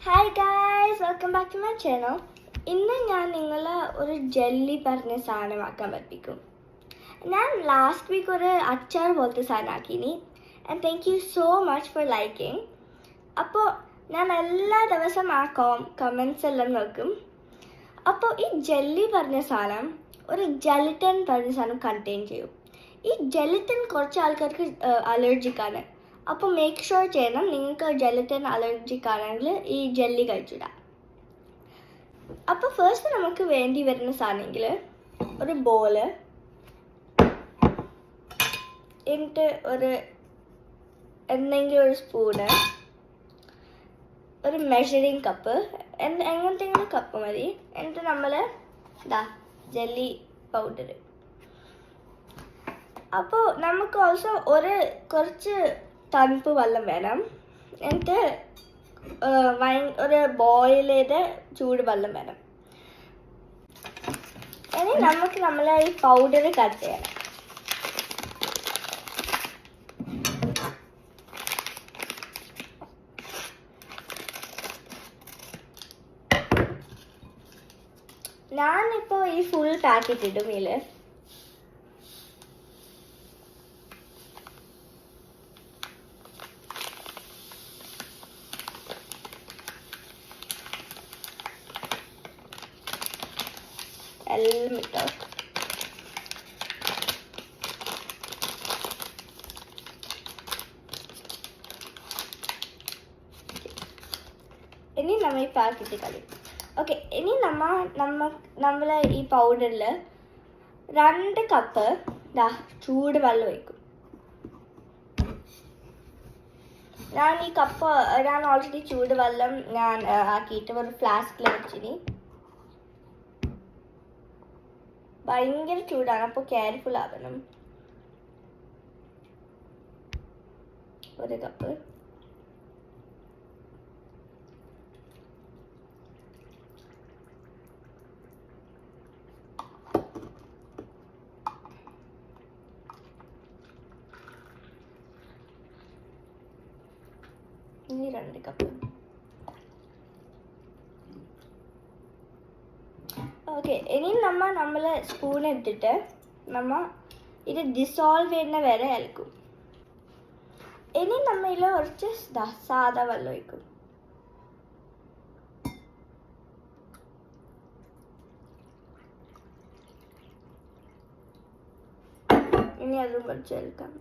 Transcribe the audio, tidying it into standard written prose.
Hi guys, welcome back to my channel. ഇന്ന് ഞാൻ നിങ്ങളെ ഒരു ജെല്ലി പറഞ്ഞ സാധനമാക്കാൻ പഠിപ്പിക്കും. ഞാൻ ലാസ്റ്റ് വീക്ക് ഒരു അച്ചാർ പോലത്തെ സാധനമാക്കിനി. And thank you so much for liking. അപ്പോൾ ഞാൻ എല്ലാ ദിവസം ആ കമൻസ് എല്ലാം നോക്കും. അപ്പോൾ ഈ ജെല്ലി പറഞ്ഞ സാധനം ഒരു ജെലറ്റിൻ പറഞ്ഞ സാധനം കണ്ടെയ്ൻ ചെയ്യും. ഈ ജെലറ്റിൻ കുറച്ച് ആൾക്കാർക്ക് അലർജിക്കാണ്. അപ്പോൾ മേക്ക് ഷുവർ ചെയ്യണം നിങ്ങൾക്ക് ജെലറ്റിൻ അലർജിക് ആണെങ്കിൽ ഈ ജെല്ലി കഴിച്ചിടാം. അപ്പോൾ ഫസ്റ്റ് നമുക്ക് വേണ്ടി വരുന്ന സാധനമെങ്കിൽ ഒരു ബോള്, എന്നിട്ട് ഒരു എന്തെങ്കിലും ഒരു സ്പൂണ്, ഒരു മെഷറിങ് കപ്പ്, എങ്ങനത്തെങ്കിലും കപ്പ് മതി. എന്നിട്ട് നമ്മൾ ജെല്ലി പൗഡർ. അപ്പോൾ നമുക്ക് ഓൾസോ കുറച്ച് തണുപ്പ് വെള്ളം വേണം. എന്നിട്ട് ഒരു ബോയിൽ ചെയ്ത് ചൂട് വെള്ളം വേണം. ഇനി നമുക്ക് നമ്മളെ ഈ പൗഡർ കട്ട് ചെയ്യണം. ഞാനിപ്പോൾ ഈ ഫുൾ പാക്കറ്റ് ഇടും ഇതിൽ. എല്ലാം ഇട്ടോ. ഇനി നമ്മൾ ഈ പാക്കറ്റ് കളയും. ഓക്കെ, ഇനി നമ്മൾ ഈ പൗഡറിൽ 2 കപ്പ് ചൂട് വെള്ളം ഒഴിക്കും. ഞാൻ ഓൾറെഡി ചൂട് വെള്ളം ആക്കിയിട്ട് ഒരു ഫ്ലാസ്കിൽ വെച്ചിനി. ഭയങ്കര ചൂടാണ്, അപ്പോൾ കെയർഫുൾ ആവണം. 1 കപ്പ്. ഇനി 2 കപ്പ്. ഓക്കെ, ഇനി നമ്മൾ സ്പൂൺ എടുത്തിട്ട് ഇത് ഡിസോൾവ് ചെയ്യുന്ന വരെ ഇളക്കും. ഇനി ഇതിൽ കുറച്ച് സാദാ വെള്ളം ഒഴിക്കും. ഇനി അതും കുറച്ച് ഇളക്കാം.